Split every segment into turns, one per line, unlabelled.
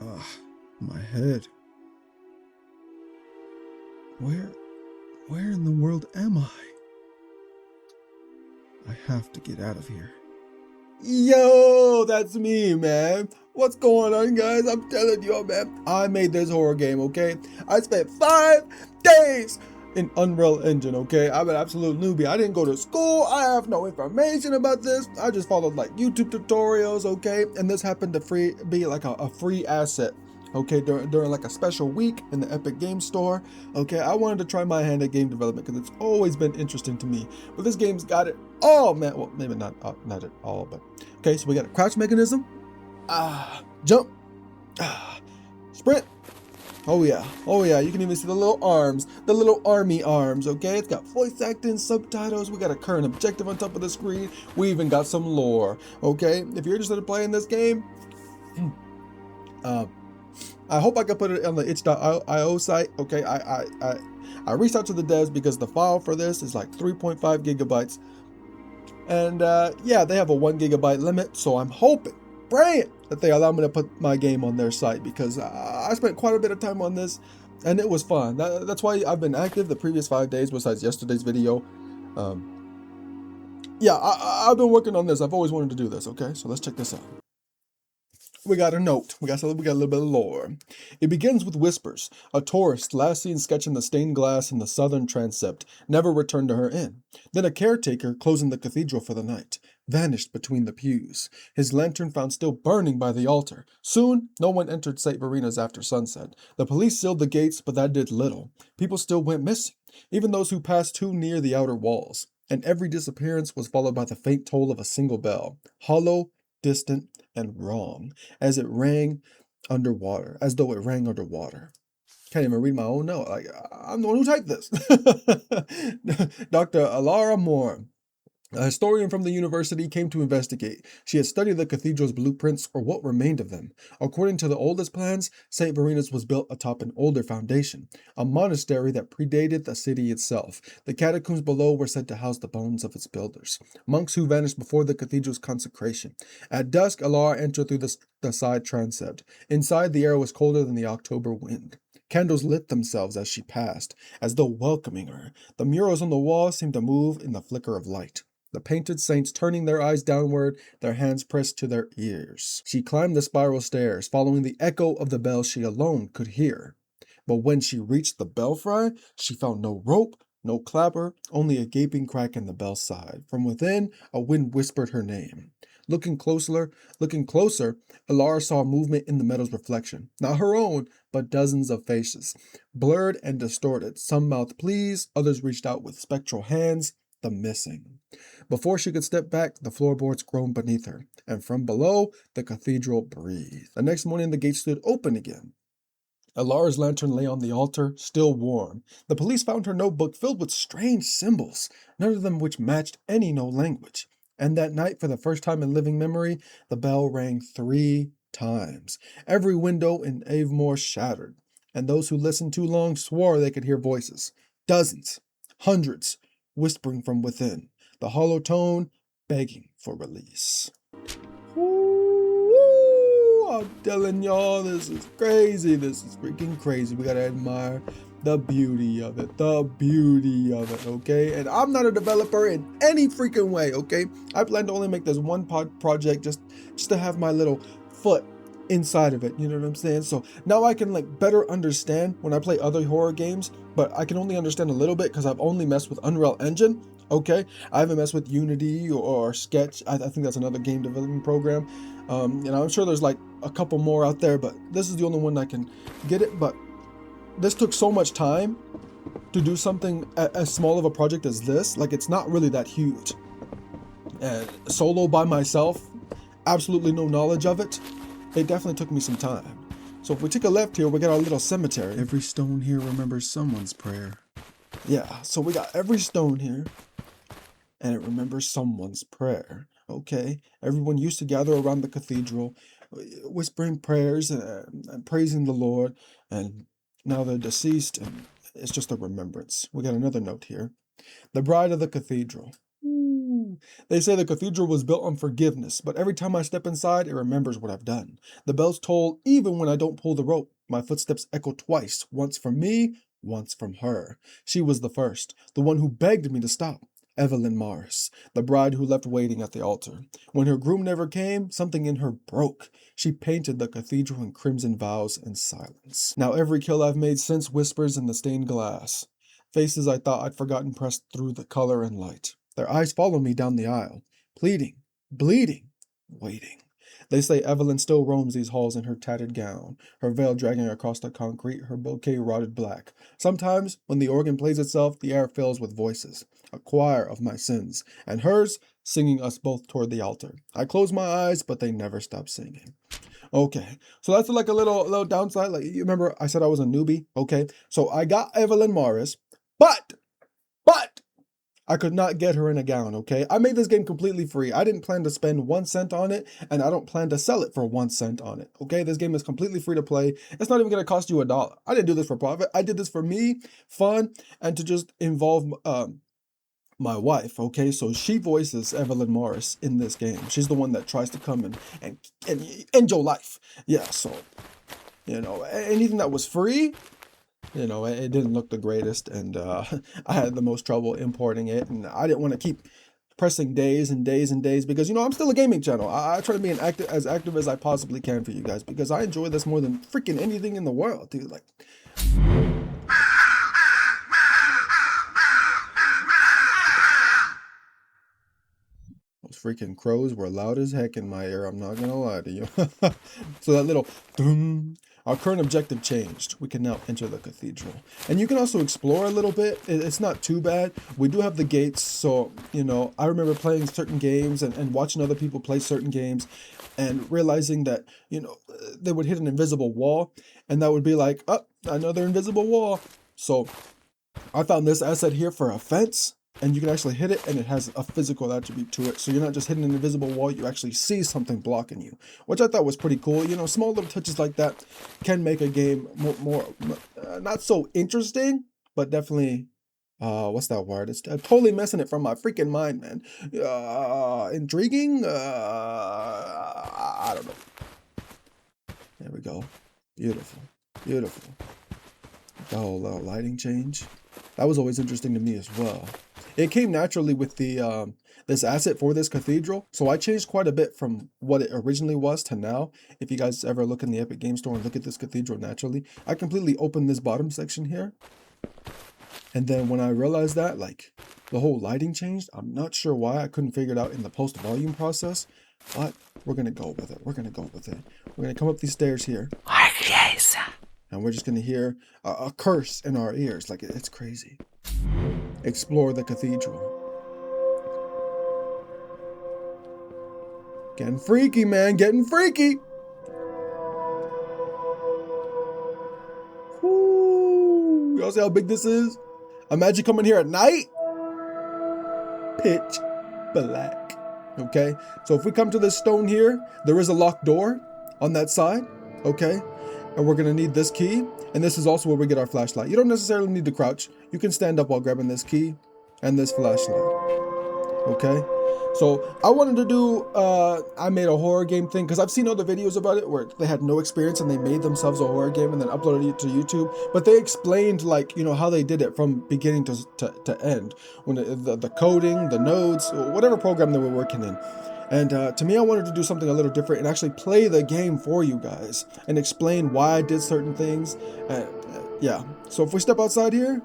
Ah, my head. Where, where in the world am I? I have to get out of here. Yo, that's me, man. What's going on, guys? I'm telling you, man. I made this horror game, okay? I spent 5 days in Unreal Engine, okay? I'm an absolute newbie. I didn't go to school. I have no information about this. I just followed like YouTube tutorials, okay? And this happened to be like a free asset, okay? During like a special week in the Epic Game Store, okay? I wanted to try my hand at game development because it's always been interesting to me. But this game's got it all, man. Well, maybe not at all, but okay. So we got a crouch mechanism. Jump. Sprint. Oh yeah, you can even see the little arms, the little army arms, okay? It's got voice acting, subtitles, we got a current objective on top of the screen, we even got some lore, okay? If you're interested in playing this game, I hope I can put it on the itch.io site, okay? I reached out to the devs because the file for this is like 3.5 gigabytes, and yeah, they have a 1 gigabyte limit, so I'm hoping, praying that they allow me to put my game on their site because I spent quite a bit of time on this and it was fun. That's why I've been active the previous 5 days besides yesterday's video. Yeah, I've been working on this. I've always wanted to do this, okay? So let's check this out. We got a note. We got a little bit of lore. It begins with whispers. A tourist last seen sketching the stained glass in the southern transept never returned to her inn. Then a caretaker closing the cathedral for the night vanished between the pews. His lantern found still burning by the altar. Soon, no one entered St. Verina's after sunset. The police sealed the gates, but that did little. People still went missing, even those who passed too near the outer walls. And every disappearance was followed by the faint toll of a single bell, hollow, distant, and wrong, as it rang underwater, as though it rang underwater. Can't even read my own note. Like, I'm the one who typed this. Dr. Alara Moore, a historian from the university, came to investigate. She had studied the cathedral's blueprints, or what remained of them. According to the oldest plans, St. Verina's was built atop an older foundation, a monastery that predated the city itself. The catacombs below were said to house the bones of its builders, monks who vanished before the cathedral's consecration. At dusk, Alara entered through the side transept. Inside, the air was colder than the October wind. Candles lit themselves as she passed, as though welcoming her. The murals on the wall seemed to move in the flicker of light. The painted saints turning their eyes downward, their hands pressed to their ears. She climbed the spiral stairs, following the echo of the bell she alone could hear. But when she reached the belfry, she found no rope, no clapper, only a gaping crack in the bell's side. From within, a wind whispered her name. Looking closer, Alara saw movement in the metal's reflection. Not her own, but dozens of faces. Blurred and distorted. Some mouthed pleas, others reached out with spectral hands. The missing. Before she could step back, the floorboards groaned beneath her, and from below, the cathedral breathed. The next morning, the gate stood open again. Alara's lantern lay on the altar, still warm. The police found her notebook filled with strange symbols, none of them which matched any known language. And that night, for the first time in living memory, the bell rang 3 times. Every window in Avemore shattered, and those who listened too long swore they could hear voices. Dozens, hundreds, whispering from within, the hollow tone begging for release. Ooh, I'm telling y'all, this is crazy. This is freaking crazy. We gotta admire the beauty of it. The beauty of it, okay? And I'm not a developer in any freaking way, okay? I plan to only make this one project just to have my little foot inside of it, you know what I'm saying? So now I can like better understand when I play other horror games, but I can only understand a little bit because I've only messed with Unreal Engine, okay? I haven't messed with Unity or Sketch. I think that's another game development program. I'm sure there's like a couple more out there, but this is the only one I can get it. But this took so much time to do something as small of a project as this. Like, it's not really that huge. And solo by myself, absolutely no knowledge of it. It definitely took me some time. So if we take a left here, we got our little cemetery. Every stone here remembers someone's prayer. Yeah, so we got every stone here, and it remembers someone's prayer. Okay, everyone used to gather around the cathedral, whispering prayers and praising the Lord, and now they're deceased, and it's just a remembrance. We got another note here. The bride of the cathedral. Ooh. They say the cathedral was built on forgiveness, but every time I step inside, it remembers what I've done. The bells toll even when I don't pull the rope. My footsteps echo twice, once from me, once from her. She was the first, the one who begged me to stop. Evelyn Morris, the bride who left waiting at the altar. When her groom never came, something in her broke. She painted the cathedral in crimson vows and silence. Now every kill I've made since whispers in the stained glass. Faces I thought I'd forgotten pressed through the color and light. Their eyes follow me down the aisle, pleading, bleeding, waiting. They say Evelyn still roams these halls in her tattered gown, her veil dragging across the concrete, her bouquet rotted black. Sometimes, when the organ plays itself, the air fills with voices, a choir of my sins, and hers singing us both toward the altar. I close my eyes, but they never stop singing. Okay, so that's like a little downside. Like, you remember I said I was a newbie? Okay, so I got Evelyn Morris, but I could not get her in a gown, okay? I made this game completely free. I didn't plan to spend 1 cent on it, and I don't plan to sell it for 1 cent on it, okay? This game is completely free to play. It's not even going to cost you $1. I didn't do this for profit. I did this for me, fun, and to just involve my wife, okay? So she voices Evelyn Morris in this game. She's the one that tries to come and end your life. Yeah, so, you know, anything that was free, you know, it didn't look the greatest, and I had the most trouble importing it, and I didn't want to keep pressing days and days and days because, you know, I'm still a gaming channel. I try to be as active as I possibly can for you guys because I enjoy this more than freaking anything in the world, dude. Like, those freaking crows were loud as heck in my ear, I'm not gonna lie to you. So that little dum. Our current objective changed. We can now enter the cathedral. And you can also explore a little bit. It's not too bad. We do have the gates, so, you know, I remember playing certain games and watching other people play certain games and realizing that, you know, they would hit an invisible wall, and that would be like, oh, another invisible wall. So I found this asset here for a fence, and you can actually hit it, and it has a physical attribute to it. So you're not just hitting an invisible wall, you actually see something blocking you, which I thought was pretty cool. You know, small little touches like that can make a game more not so interesting, but definitely, what's that word? It's totally messing it from my freaking mind, man. Intriguing? I don't know. There we go. Beautiful. Beautiful. The whole lighting change. That was always interesting to me as well. It came naturally with the this asset for this cathedral, so I changed quite a bit from what it originally was to now. If you guys ever look in the Epic Game Store and look at this cathedral naturally, I completely opened this bottom section here. And then when I realized that, like, the whole lighting changed, I'm not sure why. I couldn't figure it out in the post-volume process, but we're going to go with it. We're going to go with it. We're going to come up these stairs here. And we're just going to hear a curse in our ears. Like, it's crazy. Explore the cathedral. Getting freaky, man. Getting freaky. Woo. Y'all see how big this is? Imagine coming here at night. Pitch black. Okay? So if we come to this stone here, there is a locked door on that side. Okay? And we're going to need this key. And this is also where we get our flashlight. You don't necessarily need to crouch. You can stand up while grabbing this key and this flashlight. Okay? So I wanted to do, I made a horror game thing because I've seen other videos about it where they had no experience and they made themselves a horror game and then uploaded it to YouTube. But they explained, like, you know, how they did it from beginning to end. When the coding, the nodes, whatever program they were working in. And to me, I wanted to do something a little different and actually play the game for you guys and explain why I did certain things. Yeah, so if we step outside here,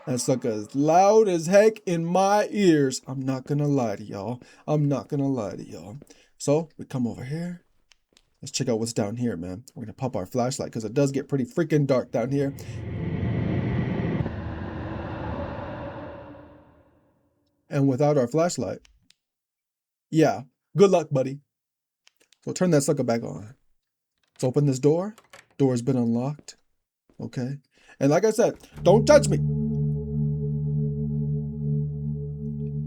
that's like as loud as heck in my ears. I'm not gonna lie to y'all. I'm not gonna lie to y'all. So we come over here. Let's check out what's down here, man. We're gonna pop our flashlight because it does get pretty freaking dark down here. And without our flashlight, yeah, good luck, buddy. So turn that sucker back on. Let's open this door. Door's been unlocked. Okay. And like I said, don't touch me.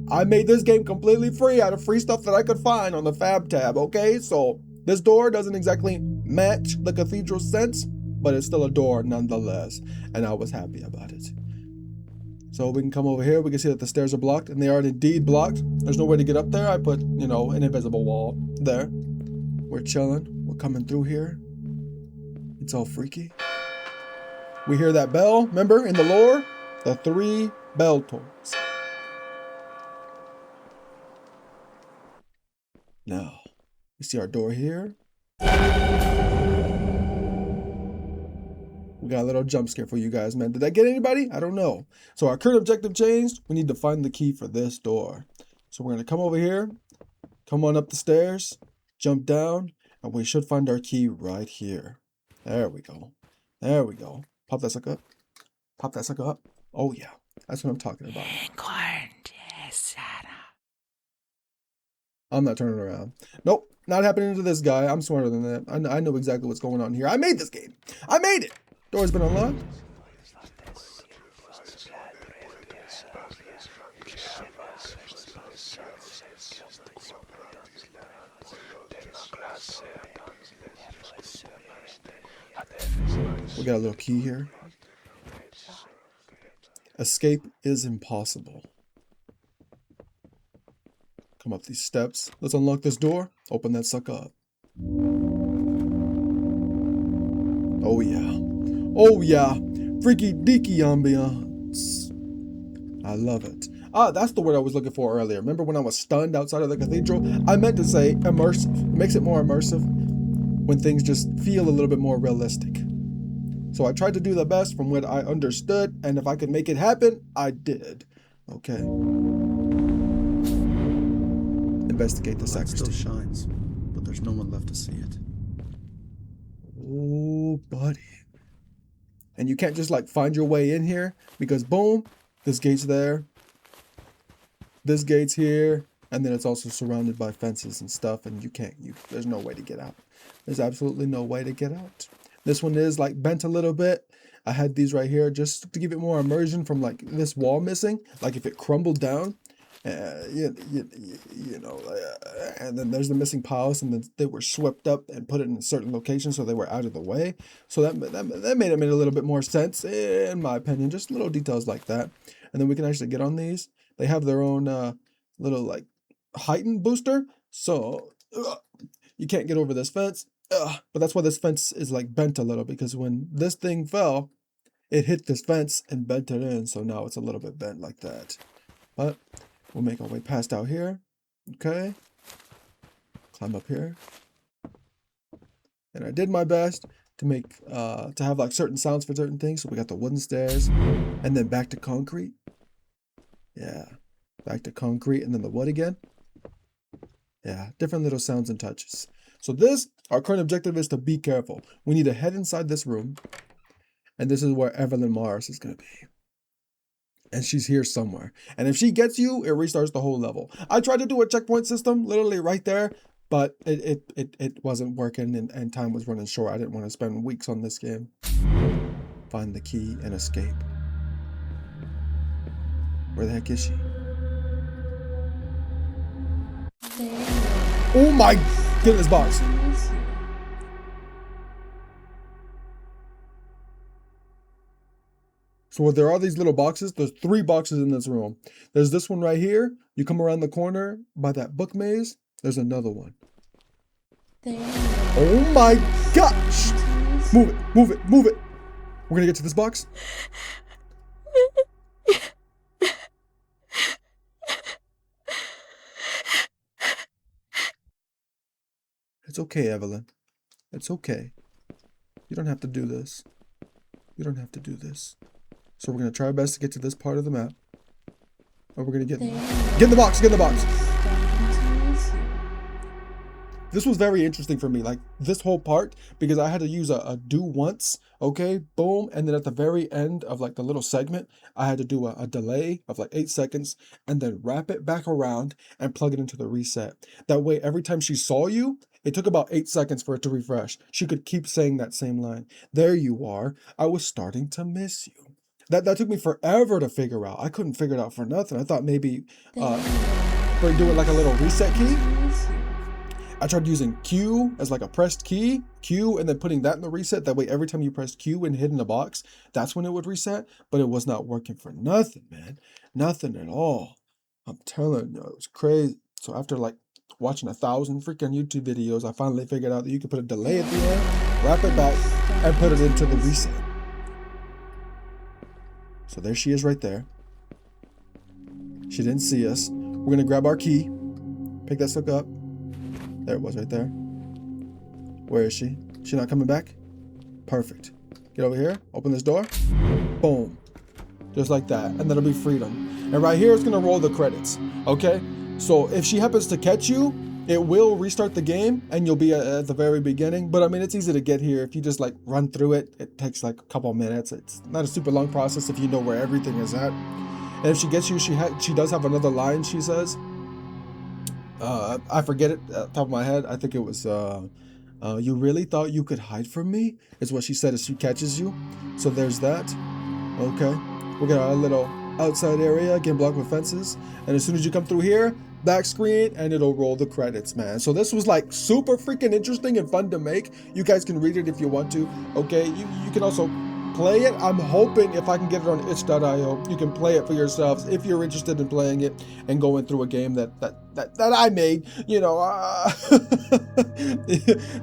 I made this game completely free out of free stuff that I could find on the Fab tab, okay? So this door doesn't exactly match the cathedral sense, but it's still a door nonetheless. And I was happy about it. So we can come over here. We can see that the stairs are blocked, and they are indeed blocked. There's no way to get up there. I put, you know, an invisible wall there. We're chilling. We're coming through here. It's all freaky. We hear that bell. Remember in the lore? The 3 bell tolls. Now, you see our door here. We got a little jump scare for you guys, man. Did that get anybody? I don't know. So our current objective changed. We need to find the key for this door. So we're going to come over here, come on up the stairs, jump down, and we should find our key right here. There we go. There we go. Pop that sucker up. Pop that sucker up. Oh, yeah. That's what I'm talking about. I'm not turning around. Nope. Not happening to this guy. I'm smarter than that. I know exactly what's going on here. I made this game. I made it. Door's been unlocked. We got a little key here. Escape is impossible. Come up these steps. Let's unlock this door. Open that sucker up. Oh yeah. Oh yeah. Freaky deaky ambiance. I love it. Ah, that's the word I was looking for earlier. Remember when I was stunned outside of the cathedral? I meant to say immersive. It makes it more immersive when things just feel a little bit more realistic. So I tried to do the best from what I understood, and if I could make it happen, I did. Okay. Investigate the sacristy.
Still shines, but there's no one left to see it.
Oh, buddy. And you can't just like find your way in here because boom, this gate's there. This gate's here, and then it's also surrounded by fences and stuff, and there's no way to get out. There's absolutely no way to get out. This one is like bent a little bit. I had these right here just to give it more immersion from like this wall missing. Like if it crumbled down, and then there's the missing piles, and then they were swept up and put it in a certain location so they were out of the way. So that made it a little bit more sense in my opinion. Just little details like that. And then we can actually get on these. They have their own little like heightened booster. So you can't get over this fence. But that's why this fence is like bent a little, because when this thing fell, it hit this fence and bent it in. So now it's a little bit bent like that. But we'll make our way past out here. Okay. Climb up here. And I did my best to make, to have like certain sounds for certain things. So we got the wooden stairs and then back to concrete. Yeah. Back to concrete and then the wood again. Yeah. Different little sounds and touches. So our current objective is to be careful. We need to head inside this room. And this is where Evelyn Mars is going to be. And she's here somewhere. And if she gets you, it restarts the whole level. I tried to do a checkpoint system literally right there, but it wasn't working and time was running short. I didn't want to spend weeks on this game. Find the key and escape. Where the heck is she? Oh my goodness, box. So there are these little boxes. There's 3 boxes in this room. There's this one right here. You come around the corner by that book maze. There's another one. Oh my gosh. Move it, move it, move it. We're going to get to this box. It's okay, Evelyn. It's okay. You don't have to do this. You don't have to do this. So we're going to try our best to get to this part of the map. And we're going to get in the box, get in the box. This was very interesting for me, like this whole part, because I had to use a do once, okay, boom. And then at the very end of like the little segment, I had to do a delay of like 8 seconds and then wrap it back around and plug it into the reset. That way, every time she saw you, it took about 8 seconds for it to refresh. She could keep saying that same line. There you are. I was starting to miss you. That took me forever to figure out. I couldn't figure it out for nothing. I thought maybe we're doing like a little reset key. I tried using Q as like a pressed key, Q, and then putting that in the reset. That way, every time you pressed Q and hit in the box, that's when it would reset. But it was not working for nothing, man. Nothing at all. I'm telling you, it was crazy. So after like watching 1,000 freaking YouTube videos, I finally figured out that you could put a delay at the end, wrap it back, and put it into the reset. So there she is right there. She didn't see us. We're gonna grab our key, pick that sucker up. There it was right there. Where is she? She not coming back? Perfect. Get over here, open this door. Boom. Just like that. And that'll be freedom. And right here, it's gonna roll the credits. Okay? So if she happens to catch you, it will restart the game and you'll be at the very beginning. But I mean, it's easy to get here. If you just like run through it, it takes like a couple minutes. It's not a super long process if you know where everything is at. And if she gets you, she does have another line she says. I forget it at the top of my head. I think it was, you really thought you could hide from me? Is what she said as she catches you. So there's that. Okay. We got our little outside area, getting blocked with fences. And as soon as you come through here, back screen, and it'll roll the credits, man. So this was like super freaking interesting and fun to make. You guys can read it if you want to. Okay. You can also play it. I'm hoping if I can get it on itch.io, you can play it for yourselves if you're interested in playing it and going through a game that I made. You know,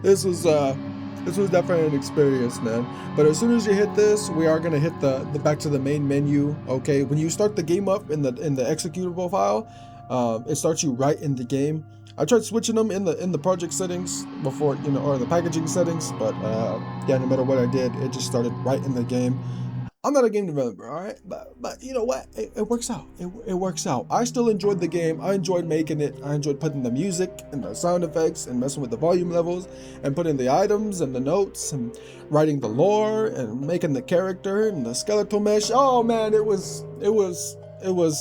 this was definitely an experience, man. But as soon as you hit this, we are gonna hit the back to the main menu. Okay, when you start the game up in the executable file, it starts you right in the game. I tried switching them in the project settings before, you know, or the packaging settings, but yeah, no matter what I did, it just started right in the game. I'm not a game developer, all right, but you know what? It works out. It works out. I still enjoyed the game. I enjoyed making it. I enjoyed putting the music and the sound effects and messing with the volume levels and putting the items and the notes and writing the lore and making the character and the skeletal mesh. Oh man, it was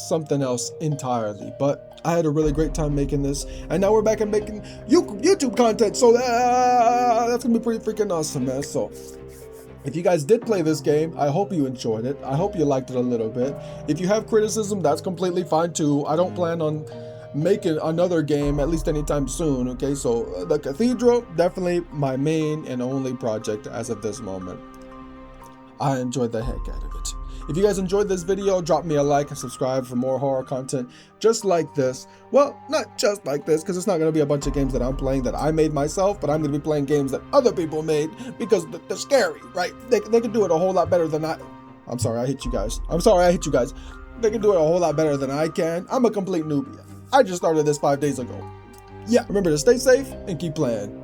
something else entirely. But I had a really great time making this, and now we're back and making YouTube content. So that's gonna be pretty freaking awesome, man. So if you guys did play this game, I hope you enjoyed it. I hope you liked it a little bit. If you have criticism, that's completely fine too. I don't plan on making another game, at least anytime soon. Okay, so the Cathedral, definitely my main and only project as of this moment. I enjoyed the heck out of it. If you guys enjoyed this video, drop me a like and subscribe for more horror content just like this. Well, not just like this, because it's not going to be a bunch of games that I'm playing that I made myself, but I'm going to be playing games that other people made because they're scary, right? They can do it a whole lot better than I... I'm sorry, I hate you guys. I'm sorry, I hate you guys. They can do it a whole lot better than I can. I'm a complete newbie. I just started this 5 days ago. Yeah, remember to stay safe and keep playing.